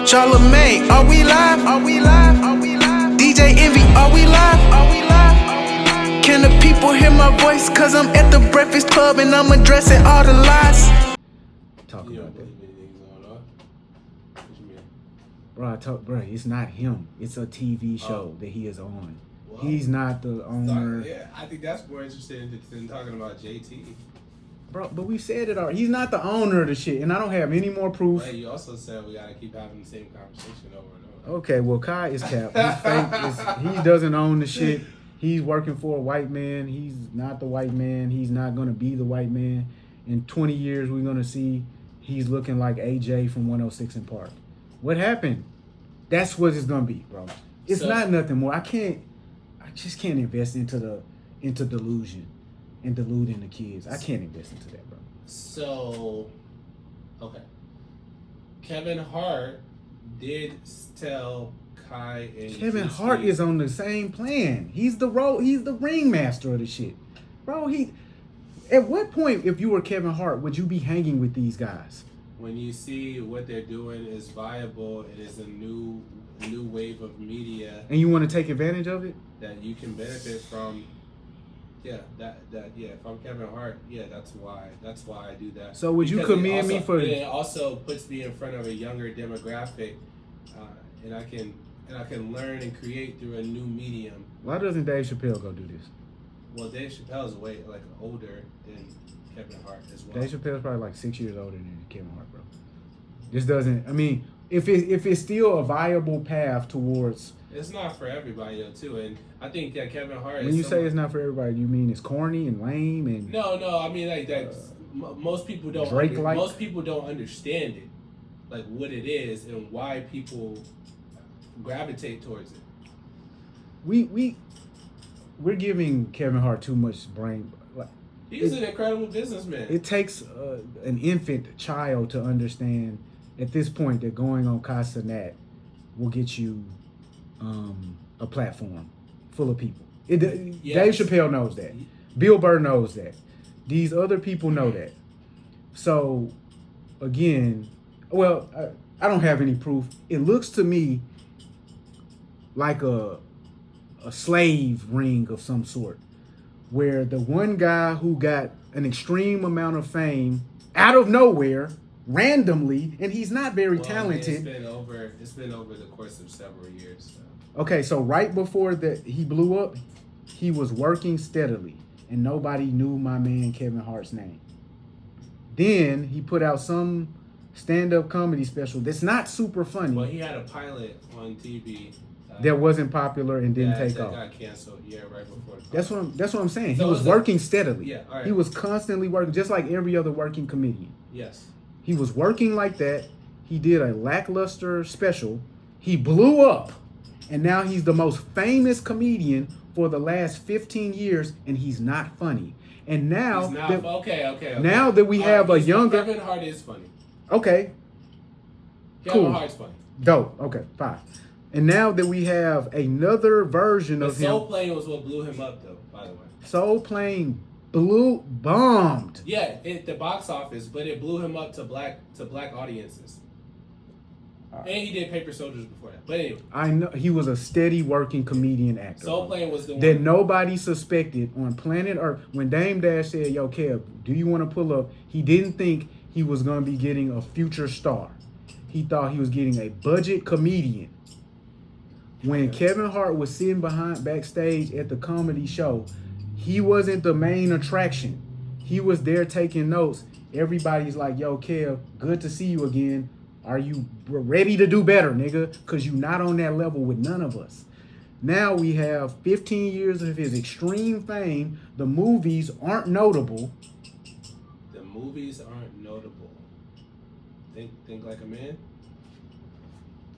Charlamagne, are we live? Are we live? Are we live? DJ Envy, are we live? Are we live? Can the people hear my voice? Cause I'm at the Breakfast Club and I'm addressing all the lies. Talk about that. Bro, it's not him. It's a TV show that he is on. Well, he's not the owner. Yeah, I think that's more interesting than talking about JT. Bro, but we said it already. He's not the owner of the shit, and I don't have any more proof. Hey, you also said we gotta keep having the same conversation over and over. Okay, well, Kai is capped. He's fake. He doesn't own the shit. He's working for a white man. He's not the white man. He's not gonna be the white man. In 20 years, we're gonna see he's looking like AJ from 106 in Park. What happened? That's what it's gonna be, bro. It's not nothing more. I just can't invest into delusion and deluding the kids. I can't invest into that, bro. So, okay. Kevin Hart did tell Kai and Kevin Hart is on the same plan. He's the ringmaster of the shit. Bro, at what point, if you were Kevin Hart, would you be hanging with these guys? When you see what they're doing is viable, it is a new wave of media, and you want to take advantage of it, that you can benefit from. Yeah, if I'm Kevin Hart, that's why I do that. So would you commend me for? It also puts me in front of a younger demographic, and I can learn and create through a new medium. Why doesn't Dave Chappelle go do this? Well, Dave Chappelle is way older than Kevin Hart as well. Dave Chappelle's probably like 6 years older than Kevin Hart, bro. This doesn't. I mean, if it's still a viable path towards. It's not for everybody though, too, and I think that Kevin Hart. When you say it's not for everybody, you mean it's corny and lame and. No, I mean like that. Most people don't. Most people don't understand it, like what it is and why people gravitate towards it. We're giving Kevin Hart too much brain. He's an incredible businessman. It takes an infant child to understand at this point that going on Cenat will get you a platform full of people. Yes. Dave Chappelle knows that. Bill Burr knows that. These other people know that. So, again, well, I don't have any proof. It looks to me like a slave ring of some sort, where the one guy who got an extreme amount of fame out of nowhere, randomly, and he's not very talented. It's been over the course of several years. So. Okay, so right before that he blew up, he was working steadily, and nobody knew my man Kevin Hart's name. Then he put out some stand-up comedy special that's not super funny. Well, he had a pilot on TV. That wasn't popular and didn't take off. That got canceled. Yeah, right before. That's what I'm saying. So he was working steadily. Yeah, all right. He was constantly working, just like every other working comedian. Yes. He was working like that. He did a lackluster special. He blew up, and now he's the most famous comedian for the last 15 years, and he's not funny. And now, okay. Now that we have a younger Kevin Hart is funny. Okay. Kevin Hart's funny. Dope. Okay, fine. And now that we have another version of him. Soul Plane was what blew him up, though, by the way. Soul Plane bombed. Yeah, at the box office, but it blew him up to black audiences. Right. And he did Paper Soldiers before that. But anyway. I know he was a steady working comedian actor. Soul Plane was the one that nobody suspected on planet Earth. When Dame Dash said, "Yo, Kev, do you want to pull up?" He didn't think he was going to be getting a future star. He thought he was getting a budget comedian. When Kevin Hart was sitting backstage at the comedy show, he wasn't the main attraction. He was there taking notes. Everybody's like, "Yo, Kev, good to see you again. Are you ready to do better, nigga? Because you're not on that level with none of us." Now we have 15 years of his extreme fame. The movies aren't notable. The movies aren't notable. Think Like a Man?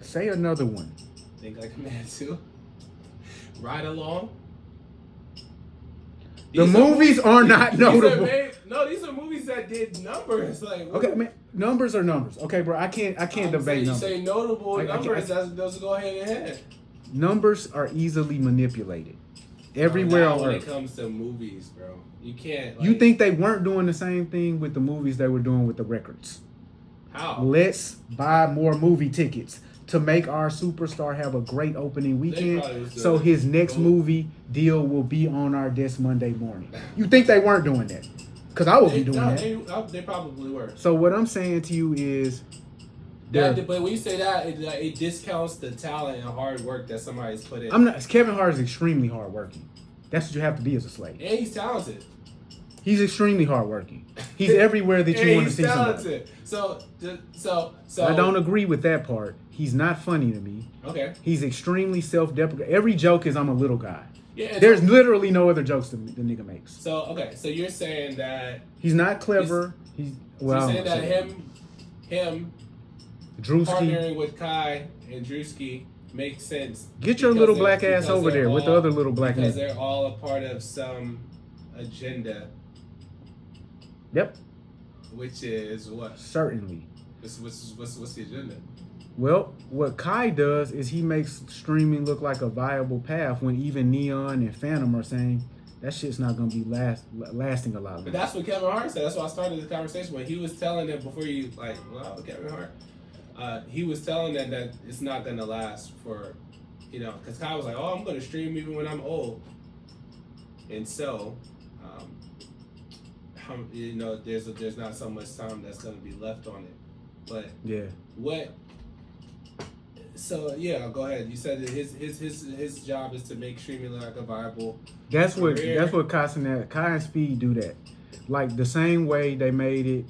Say another one. Think Like a Man too. Ride Along. The movies are not notable. These are movies that did numbers. Okay, man, numbers are numbers. Okay, bro, I can't debate numbers. You say notable numbers, those go hand in hand. Numbers are easily manipulated. Everywhere on Earth. When it comes to movies, bro, you can't. You think they weren't doing the same thing with the movies they were doing with the records? How? Let's buy more movie tickets to make our superstar have a great opening weekend. So his next movie deal will be on our desk Monday morning. You think they weren't doing that? Because I will be doing that. They probably were. So what I'm saying to you is... but when you say that, it discounts the talent and hard work that somebody's put in. Kevin Hart is extremely hardworking. That's what you have to be as a slave. And he's talented. He's extremely hardworking. He's everywhere that you want to see talented. Somebody. So I don't agree with that part. He's not funny to me. Okay. He's extremely self-deprecating. Every joke is I'm a little guy. Yeah. There's literally no other jokes the nigga makes. So you're saying that he's not clever. You're saying that him Drewski partnering with Kai and Drewski makes sense. Get your little black ass over there with the other little black because nigga. They're all a part of some agenda. Yep. Which is what? Certainly. What's the agenda? Well, what Kai does is he makes streaming look like a viable path when even Neon and Phantom are saying that shit's not going to be lasting a lot longer. But that's what Kevin Hart said. That's why I started the conversation when he was telling them before you Kevin Hart. He was telling them that it's not going to last for, because Kai was like, oh, I'm going to stream even when I'm old. And so, there's not so much time that's going to be left on it. But yeah, So yeah, go ahead. You said that his job is to make streaming like a viable. That's career. That's what Kai and Speed do that. Like the same way they made it,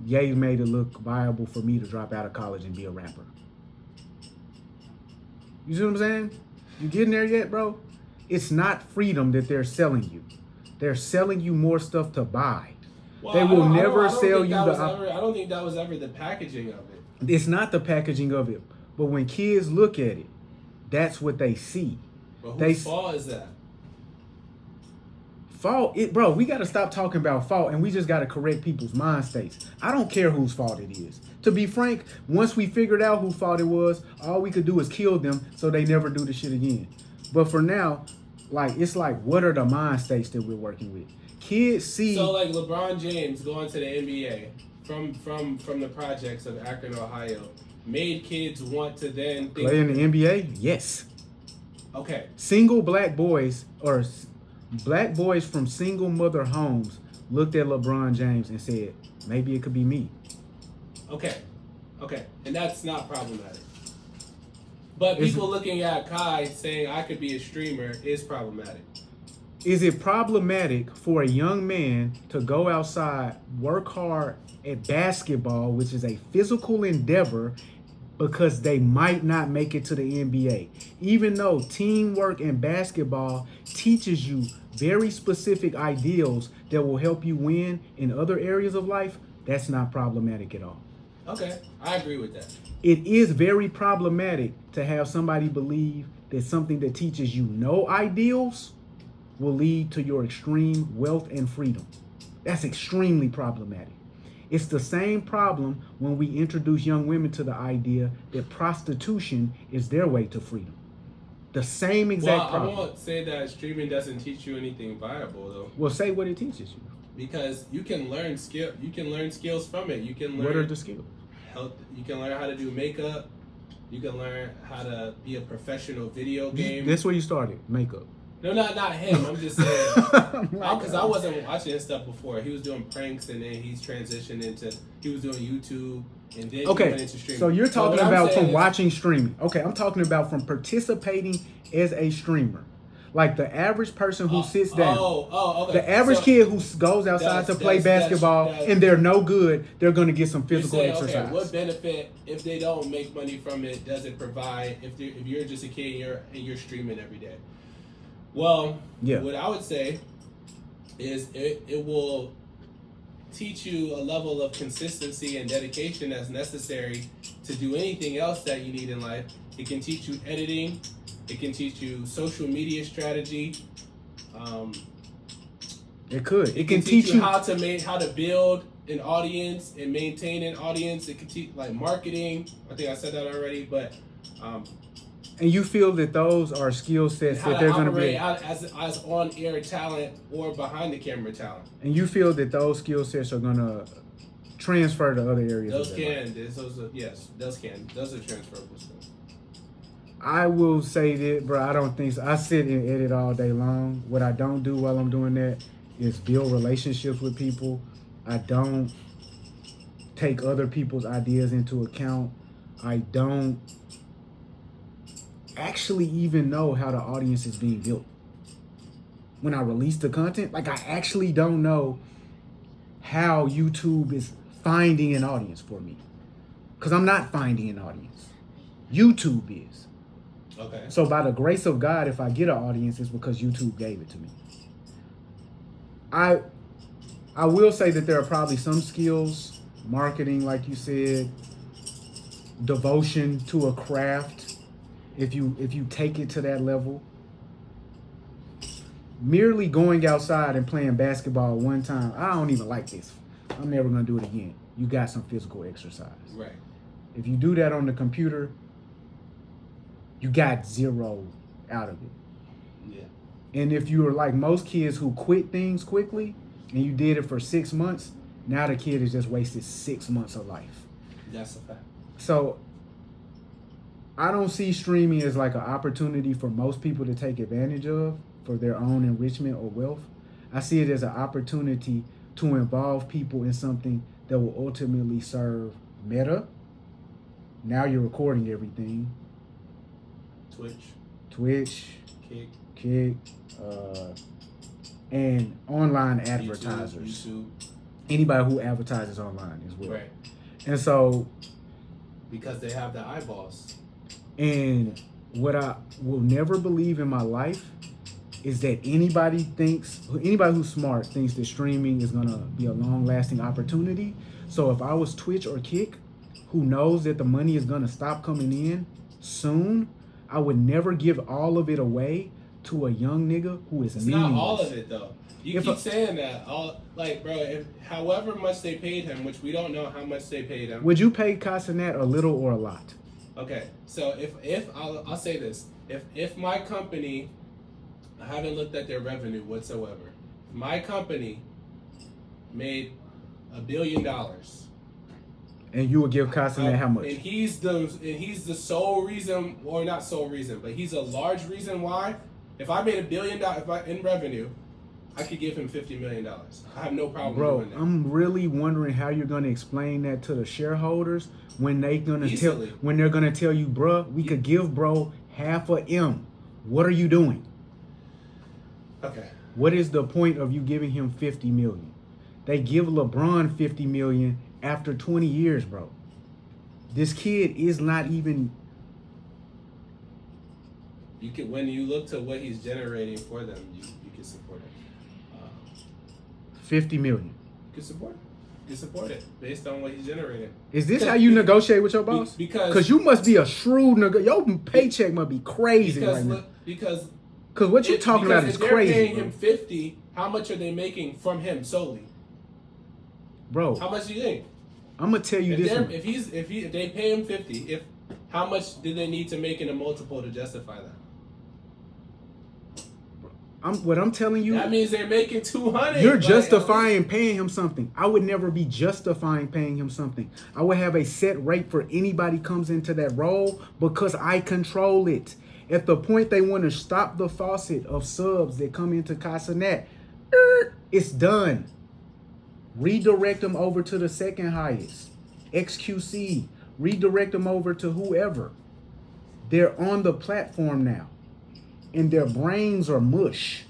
Ye made it look viable for me to drop out of college and be a rapper. You see what I'm saying? You getting there yet, bro? It's not freedom that they're selling you. They're selling you more stuff to buy. Well, they will never sell you the. I don't think that was ever the packaging of it. It's not the packaging of it. But when kids look at it, that's what they see. But whose fault is that? Fault? Bro, we got to stop talking about fault and we just got to correct people's mind states. I don't care whose fault it is. To be frank, once we figured out whose fault it was, all we could do is kill them so they never do the shit again. But for now, it's like, what are the mind states that we're working with? Kids see... So like LeBron James going to the NBA from the projects of Akron, Ohio, made kids want to then think play in the NBA? Yes. Okay. Single black boys or black boys from single mother homes looked at LeBron James and said, maybe it could be me. Okay. And that's not problematic. But people looking at Kai saying I could be a streamer is problematic. Is it problematic for a young man to go outside, work hard at basketball, which is a physical endeavor, because they might not make it to the NBA? Even though teamwork in basketball teaches you very specific ideals that will help you win in other areas of life, that's not problematic at all. Okay, I agree with that. It is very problematic to have somebody believe that something that teaches you no ideals will lead to your extreme wealth and freedom. That's extremely problematic. It's the same problem when we introduce young women to the idea that prostitution is their way to freedom. The same exact problem. I won't say that streaming doesn't teach you anything viable, though. Well, say what it teaches you. Because you can learn skills from it. You can learn. What are the skills? You can learn how to do makeup. You can learn how to be a professional video game. That's where you started, makeup. No, not him. I'm just saying, because I wasn't watching his stuff before. He was doing pranks, and then he's transitioned into, he was doing YouTube, and then he went into streaming. So you're talking about from watching streaming. Okay, I'm talking about from participating as a streamer. Like the average person who sits down. Okay. The average kid who goes outside to play basketball and they're no good, they're going to get some physical exercise. Okay, what benefit, if they don't make money from it, does it provide if you're just a kid and you're streaming every day? Well, what I would say is it will teach you a level of consistency and dedication that's necessary to do anything else that you need in life. It can teach you editing. It can teach you social media strategy. It could. It can teach you how to build an audience and maintain an audience. It can teach marketing. I think I said that already, but. And you feel that those are skill sets that they're going to be as on-air talent or behind the camera talent. And you feel that those skill sets are going to transfer to other areas. Those are transferable skills. I will say that, bro, I don't think so. I sit and edit all day long. What I don't do while I'm doing that is build relationships with people. I don't take other people's ideas into account. I don't actually even know how the audience is being built. When I release the content, like, I actually don't know how YouTube is finding an audience for me. Because I'm not finding an audience. YouTube is. Okay. So by the grace of God, if I get an audience, it's because YouTube gave it to me. I will say that there are probably some skills, marketing, like you said, devotion to a craft, if you take it to that level. Merely going outside and playing basketball one time, I don't even like this, I'm never going to do it again. You got some physical exercise. Right. If you do that on the computer, you got zero out of it. Yeah. And if you were like most kids who quit things quickly and you did it for 6 months, now the kid has just wasted 6 months of life. That's a fact. So I don't see streaming as like an opportunity for most people to take advantage of for their own enrichment or wealth. I see it as an opportunity to involve people in something that will ultimately serve meta. Now you're recording everything. Twitch, Kick, and online advertisers. YouTube. Anybody who advertises online as well. Right. And so, because they have the eyeballs. And what I will never believe in my life is that anybody who's smart thinks that streaming is gonna be a long-lasting opportunity. So if I was Twitch or Kick, who knows that the money is gonna stop coming in soon, I would never give all of it away to a young nigga who is meaningless. It's not all of it though. You keep saying that. However much they paid him, which we don't know how much they paid him. Would you pay Cenat a little or a lot? Okay, so if I'll say this, if my company, I haven't looked at their revenue whatsoever. If my company made $1 billion. And you would give Cenat how much? And he's the sole reason, or not sole reason, but he's a large reason why. If I made $1 billion in revenue, I could give him $50 million. I have no problem doing that. I'm really wondering how you're going to explain that to the shareholders when they're going to tell you, bruh, we could give bro half a M. What are you doing? Okay. What is the point of you giving him $50 million? They give LeBron $50 million after 20 years, bro. This kid is not even. You can, when you look to what he's generating for them, you can support it. 50 million. You can support it. You can support it based on what he's generating. Is this how you negotiate with your boss? Because you must be a shrewd your paycheck must be crazy right now. Because what you're talking about is crazy. If they're paying him 50, how much are they making from him solely? Bro, how much do you think? I'm gonna tell you if they pay him 50, how much do they need to make in a multiple to justify that? What I'm telling you, that means they're making 200. You're justifying paying him something. I would never be justifying paying him something. I would have a set rate for anybody comes into that role because I control it. At the point they want to stop the faucet of subs that come into Cenat, it's done. Redirect them over to the second highest, XQC. Redirect them over to whoever. They're on the platform now. And their brains are mush.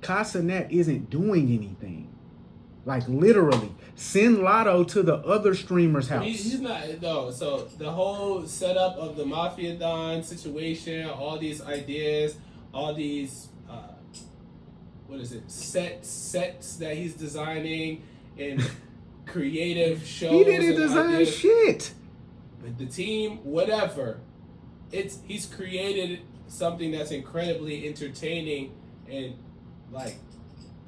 Cenat isn't doing anything. Like literally. Send Lotto to the other streamer's house. He's not though. So the whole setup of the Mafia Don situation, all these ideas, all these sets that he's designing and creative shows. He didn't design shit. The team, whatever. He's created something that's incredibly entertaining and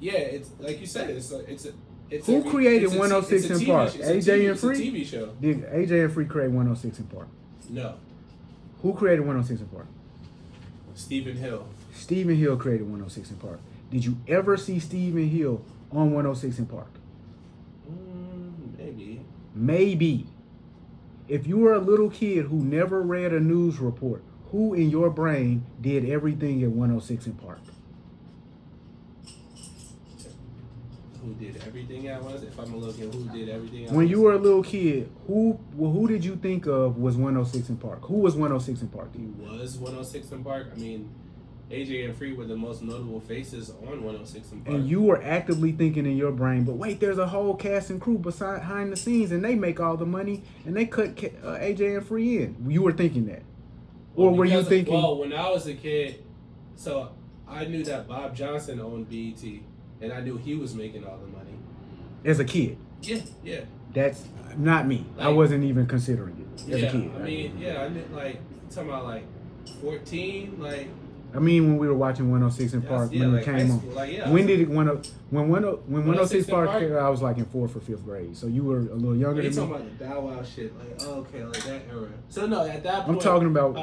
it's like you said, who created 106 in Park? AJ and Free? It's a TV show. Did AJ and Free create 106 in Park? No. Who created 106 in Park? Stephen Hill. Stephen Hill created 106 in Park. Did you ever see Stephen Hill on 106 in Park? Maybe. maybe. If you were a little kid who never read a news report, who in your brain did everything at 106 in Park? Who did everything at once? If I'm a little kid, who did everything at When you were a little kid, who did you think of was 106 in Park? Who was 106 in Park? Who was 106 in Park? I mean, AJ and Free were the most notable faces on 106 in Park. And you were actively thinking in your brain, but wait, there's a whole cast and crew behind the scenes, and they make all the money, and they cut AJ and Free in. You were thinking that, or were you thinking? Well, when I was a kid, so I knew that Bob Johnson owned BET, and I knew he was making all the money As a kid. Yeah. That's not me. Like, I wasn't even considering it as a kid. I mean, I knew, like, talking about like 14, like. I mean, when we were watching 106 in Park, when it came on. When did it when 106 Park came, I was like in 4th or 5th grade. So you were a little younger than me. You talking about the Bow Wow shit, like like that era. So no, at that point I'm talking about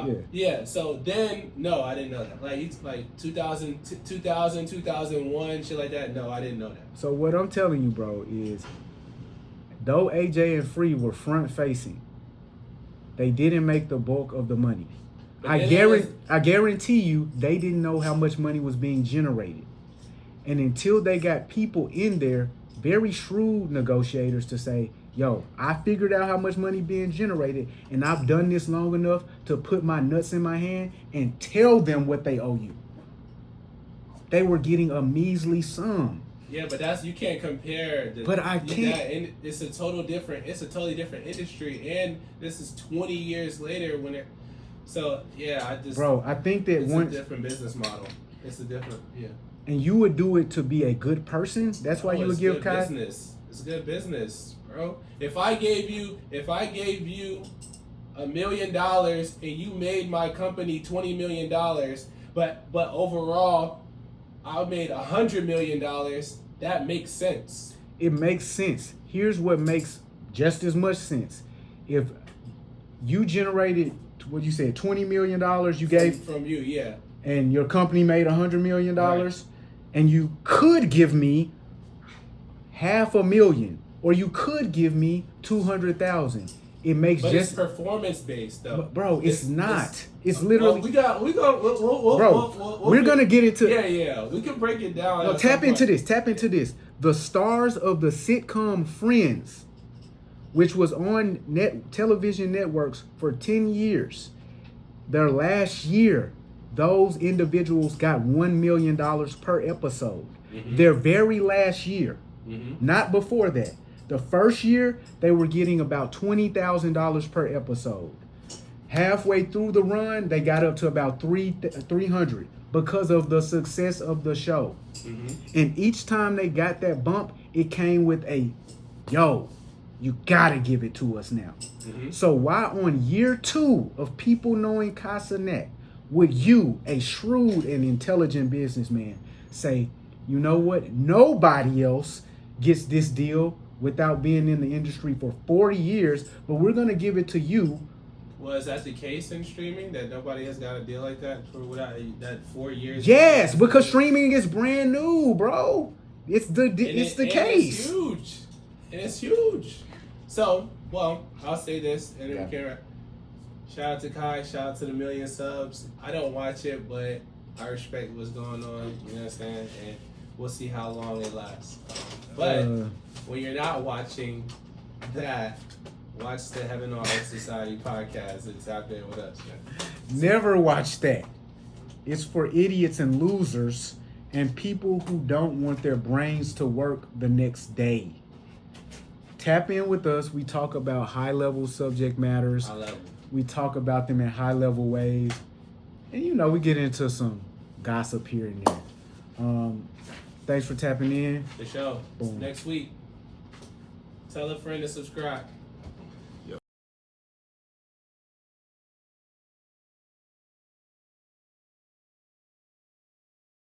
So then no, I didn't know that. Like it's like 2000, 2001, shit like that. No, I didn't know that. So what I'm telling you, bro, is though AJ and Free were front facing, they didn't make the bulk of the money. I guarantee you they didn't know how much money was being generated. And until they got people in there, very shrewd negotiators, to say, yo, I figured out how much money being generated, and I've done this long enough to put my nuts in my hand and tell them what they owe you. They were getting a measly sum. Yeah, but you can't compare. But I can't. It's a totally different industry, and this is 20 years later when it. So yeah, I think that it's a different business model. It's a different And you would do it to be a good person. That's why you would give Kai. Business. It's good business, bro. If I gave you $1 million and you made my company $20 million, but overall I made $100 million, that makes sense. It makes sense. Here's what makes just as much sense. If you generated, what you said, $20 million you gave from you, and your company made $100 million, right, and you could give me $500,000, or you could give me $200,000. It makes it's performance based though. But bro, it's not. It's literally. We're gonna get into. Yeah. We can break it down. No, tap into this. The stars of the sitcom Friends, which was on television networks for 10 years, their last year, those individuals got $1 million per episode. Mm-hmm. Their very last year, not before that. The first year, they were getting about $20,000 per episode. Halfway through the run, they got up to about 300 because of the success of the show. Mm-hmm. And each time they got that bump, it came with a, yo, you gotta give it to us now. Mm-hmm. So why on year 2 of people knowing Cenat would you, a shrewd and intelligent businessman, say, you know what, nobody else gets this deal without being in the industry for 40 years, but we're going to give it to you. Well, is that the case in streaming, that nobody has got a deal like that for that 4 years? Yes, because streaming is brand new, bro. It's the case. It's huge. So, well, I'll say this, and then we can shout out to Kai, shout out to the 1 million subs. I don't watch it, but I respect what's going on, you understand? And we'll see how long it lasts. But when you're not watching that, watch the Heaven on Earth Society podcast. It's out there with us. Never watch that. It's for idiots and losers and people who don't want their brains to work the next day. Tap in with us. We talk about high-level subject matters. We talk about them in high-level ways. And, we get into some gossip here and there. Thanks for tapping in. The show. Boom. Next week. Tell a friend to subscribe.